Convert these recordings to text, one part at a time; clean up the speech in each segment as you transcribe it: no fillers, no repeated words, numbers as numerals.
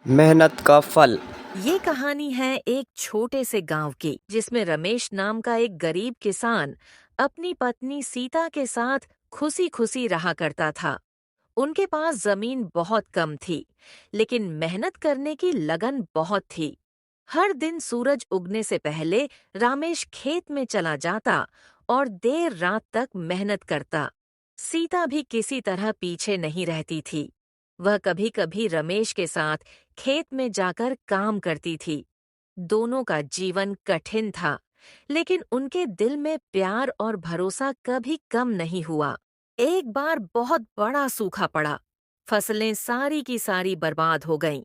मेहनत का फल। ये कहानी है एक छोटे से गांव की जिसमें रमेश नाम का एक गरीब किसान अपनी पत्नी सीता के साथ खुशी खुशी रहा करता था। उनके पास जमीन बहुत कम थी, लेकिन मेहनत करने की लगन बहुत थी। हर दिन सूरज उगने से पहले रामेश खेत में चला जाता और देर रात तक मेहनत करता। सीता भी किसी तरह पीछे नहीं रहती थी। वह कभी कभी रमेश के साथ खेत में जाकर काम करती थी। दोनों का जीवन कठिन था, लेकिन उनके दिल में प्यार और भरोसा कभी कम नहीं हुआ। एक बार बहुत बड़ा सूखा पड़ा। फसलें सारी की सारी बर्बाद हो गईं।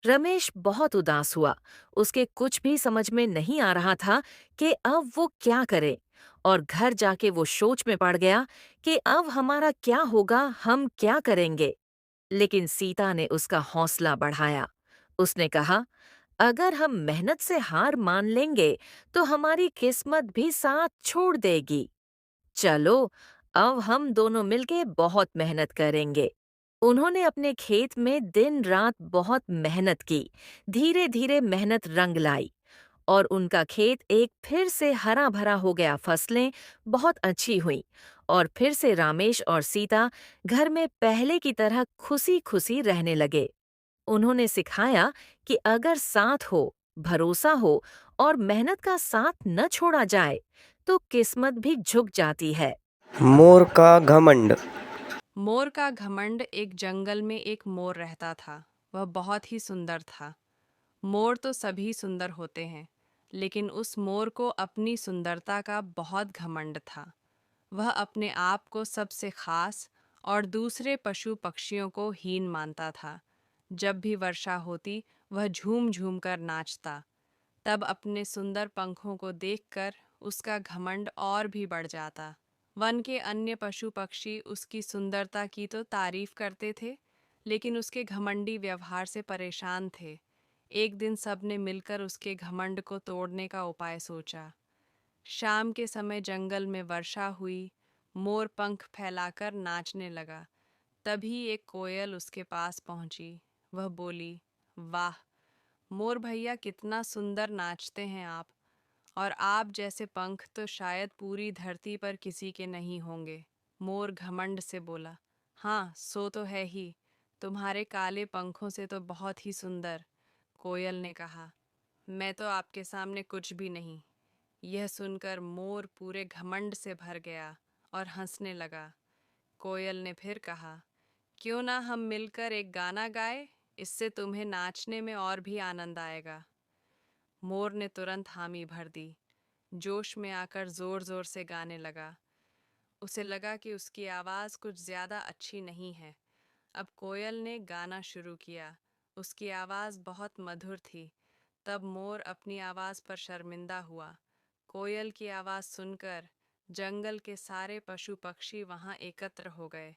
रमेश बहुत उदास हुआ। उसके कुछ भी समझ में नहीं आ रहा था कि अब वो क्या करे। और घर जाके वो सोच में पड़ गया कि अब हमारा क्या होगा, हम क्या करेंगे। लेकिन सीता ने उसका हौसला बढ़ाया। उसने कहा, अगर हम मेहनत से हार मान लेंगे तो हमारी किस्मत भी साथ छोड़ देगी। चलो, अब हम दोनों मिलके बहुत मेहनत करेंगे। उन्होंने अपने खेत में दिन रात बहुत मेहनत की। धीरे धीरे मेहनत रंग लाई और उनका खेत एक फिर से हरा भरा हो गया। फसलें बहुत अच्छी हुईं और फिर से रामेश और सीता घर में पहले की तरह खुशी खुशी रहने लगे। उन्होंने सिखाया कि अगर साथ हो, भरोसा हो और मेहनत का साथ न छोड़ा जाए, तो किस्मत भी झुक जाती है। मोर का घमंड। मोर का घमंड। एक जंगल में एक मोर रहता था। वह बहुत ही सुंदर था। मोर तो सभी सुंदर होते हैं, लेकिन उस मोर को अपनी सुंदरता का बहुत घमंड था। वह अपने आप को सबसे खास और दूसरे पशु पक्षियों को हीन मानता था। जब भी वर्षा होती, वह झूम झूम कर नाचता। तब अपने सुंदर पंखों को देखकर उसका घमंड और भी बढ़ जाता। वन के अन्य पशु पक्षी उसकी सुंदरता की तो तारीफ करते थे, लेकिन उसके घमंडी व्यवहार से परेशान थे। एक दिन सबने मिलकर उसके घमंड को तोड़ने का उपाय सोचा। शाम के समय जंगल में वर्षा हुई। मोर पंख फैलाकर नाचने लगा। तभी एक कोयल उसके पास पहुंची। वह बोली, वाह मोर भैया, कितना सुंदर नाचते हैं आप। और आप जैसे पंख तो शायद पूरी धरती पर किसी के नहीं होंगे। मोर घमंड से बोला, हाँ सो तो है ही। तुम्हारे काले पंखों से तो बहुत ही सुंदर। कोयल ने कहा, मैं तो आपके सामने कुछ भी नहीं। यह सुनकर मोर पूरे घमंड से भर गया और हंसने लगा। कोयल ने फिर कहा, क्यों ना हम मिलकर एक गाना गाए, इससे तुम्हें नाचने में और भी आनंद आएगा। मोर ने तुरंत हामी भर दी। जोश में आकर जोर जोर से गाने लगा। उसे लगा कि उसकी आवाज़ कुछ ज़्यादा अच्छी नहीं है। अब कोयल ने गाना शुरू किया। उसकी आवाज़ बहुत मधुर थी। तब मोर अपनी आवाज़ पर शर्मिंदा हुआ। कोयल की आवाज़ सुनकर जंगल के सारे पशु पक्षी वहाँ एकत्र हो गए।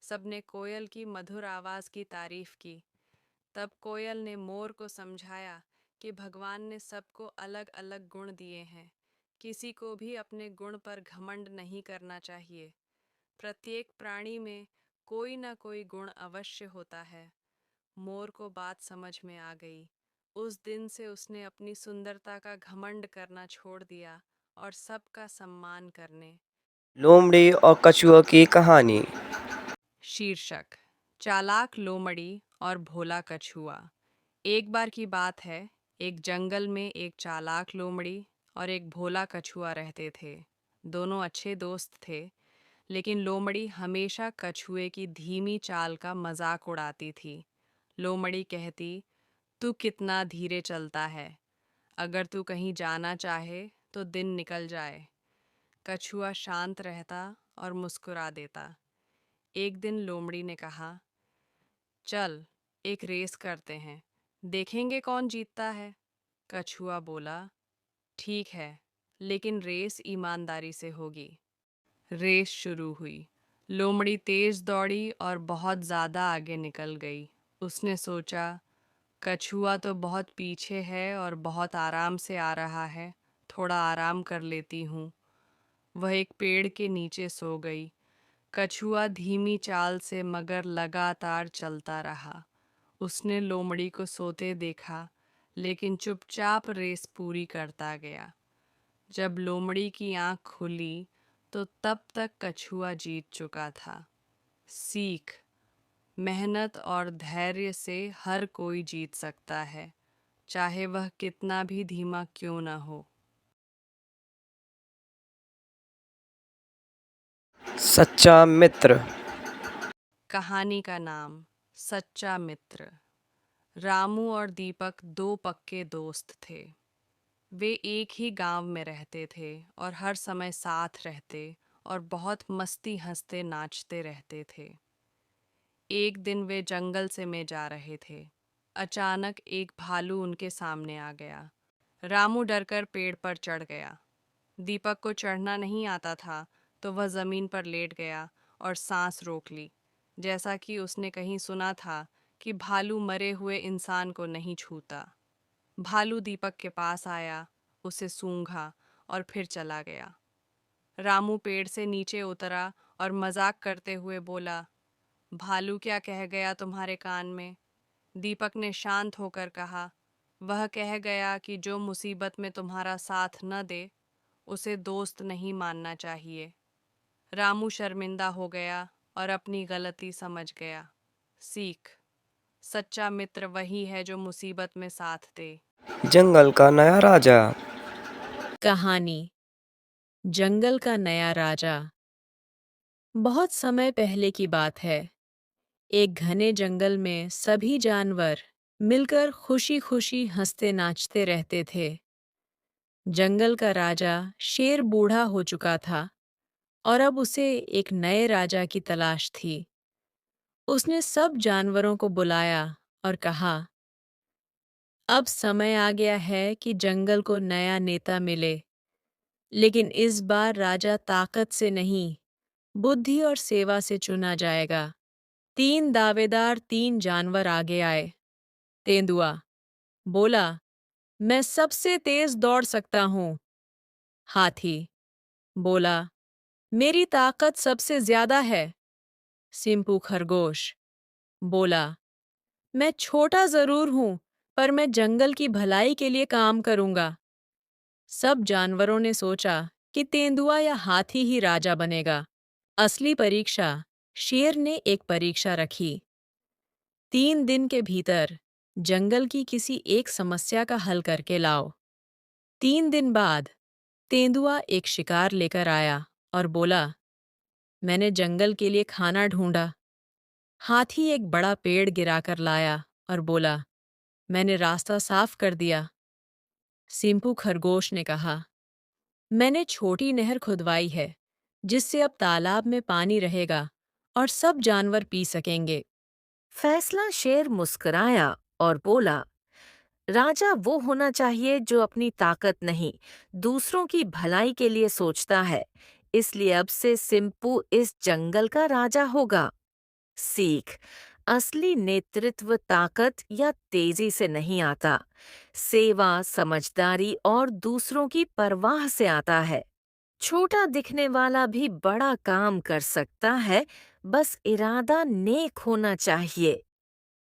सबने कोयल की मधुर आवाज़ की तारीफ की। तब कोयल ने मोर को समझाया कि भगवान ने सबको अलग अलग गुण दिए हैं। किसी को भी अपने गुण पर घमंड नहीं करना चाहिए। प्रत्येक प्राणी में कोई ना कोई गुण अवश्य होता है। मोर को बात समझ में आ गई। उस दिन से उसने अपनी सुंदरता का घमंड करना छोड़ दिया और सबका सम्मान करने। लोमड़ी और कछुआ की कहानी। शीर्षक, चालाक लोमड़ी और भोला कछुआ। एक बार की बात है, एक जंगल में एक चालाक लोमड़ी और एक भोला कछुआ रहते थे। दोनों अच्छे दोस्त थे, लेकिन लोमड़ी हमेशा कछुए की धीमी चाल का मजाक उड़ाती थी। लोमड़ी कहती, तू कितना धीरे चलता है। अगर तू कहीं जाना चाहे तो दिन निकल जाए। कछुआ शांत रहता और मुस्कुरा देता। एक दिन लोमड़ी ने कहा, चल एक रेस करते हैं, देखेंगे कौन जीतता है। कछुआ बोला, ठीक है, लेकिन रेस ईमानदारी से होगी। रेस शुरू हुई। लोमड़ी तेज दौड़ी और बहुत ज़्यादा आगे निकल गई। उसने सोचा, कछुआ तो बहुत पीछे है और बहुत आराम से आ रहा है, थोड़ा आराम कर लेती हूँ। वह एक पेड़ के नीचे सो गई। कछुआ धीमी चाल से मगर लगातार चलता रहा। उसने लोमड़ी को सोते देखा, लेकिन चुपचाप रेस पूरी करता गया। जब लोमड़ी की आंख खुली, तो तब तक कछुआ जीत चुका था। सीख: मेहनत और धैर्य से हर कोई जीत सकता है, चाहे वह कितना भी धीमा क्यों न हो। सच्चा मित्र। कहानी का नाम: सच्चा मित्र। रामू और दीपक दो पक्के दोस्त थे। वे एक ही गांव में रहते थे और हर समय साथ रहते और बहुत मस्ती हंसते नाचते रहते थे। एक दिन वे जंगल से में जा रहे थे। अचानक एक भालू उनके सामने आ गया। रामू डरकर पेड़ पर चढ़ गया। दीपक को चढ़ना नहीं आता था, तो वह जमीन पर लेट गया और सांस रोक ली, जैसा कि उसने कहीं सुना था कि भालू मरे हुए इंसान को नहीं छूता। भालू दीपक के पास आया, उसे सूंघा और फिर चला गया। रामू पेड़ से नीचे उतरा और मजाक करते हुए बोला, भालू क्या कह गया तुम्हारे कान में? दीपक ने शांत होकर कहा, वह कह गया कि जो मुसीबत में तुम्हारा साथ न दे, उसे दोस्त नहीं मानना चाहिए। रामू शर्मिंदा हो गया और अपनी गलती समझ गया। सीख: सच्चा मित्र वही है जो मुसीबत में साथ दे। जंगल का नया राजा। कहानी: जंगल का नया राजा। बहुत समय पहले की बात है। एक घने जंगल में सभी जानवर मिलकर खुशी-खुशी हंसते नाचते रहते थे। जंगल का राजा शेर बूढ़ा हो चुका था और अब उसे एक नए राजा की तलाश थी। उसने सब जानवरों को बुलाया और कहा, अब समय आ गया है कि जंगल को नया नेता मिले, लेकिन इस बार राजा ताकत से नहीं, बुद्धि और सेवा से चुना जाएगा। 3 दावेदार 3 जानवर आगे आए। तेंदुआ बोला, मैं सबसे तेज दौड़ सकता हूँ। हाथी बोला, मेरी ताकत सबसे ज्यादा है। सिंपू खरगोश बोला, मैं छोटा जरूर हूँ, पर मैं जंगल की भलाई के लिए काम करूंगा। सब जानवरों ने सोचा कि तेंदुआ या हाथी ही राजा बनेगा। असली परीक्षा शेर ने एक परीक्षा रखी। 3 दिन के भीतर जंगल की किसी एक समस्या का हल करके लाओ। 3 दिन बाद तेंदुआ एक शिकार लेकर आया और बोला, मैंने जंगल के लिए खाना ढूंढा। हाथी एक बड़ा पेड़ गिराकर लाया और बोला, मैंने रास्ता साफ कर दिया। सिंपू खरगोश ने कहा, मैंने छोटी नहर खुदवाई है, जिससे अब तालाब में पानी रहेगा और सब जानवर पी सकेंगे। फैसला शेर मुस्कुराया और बोला, राजा वो होना चाहिए जो अपनी ताकत नहीं, दूसरों की भलाई के लिए सोचता है। इसलिए अब से सिंपू इस जंगल का राजा होगा। सीख: असली नेतृत्व ताकत या तेजी से नहीं आता, सेवा, समझदारी और दूसरों की परवाह से आता है। छोटा दिखने वाला भी बड़ा काम कर सकता है, बस इरादा नेक होना चाहिए।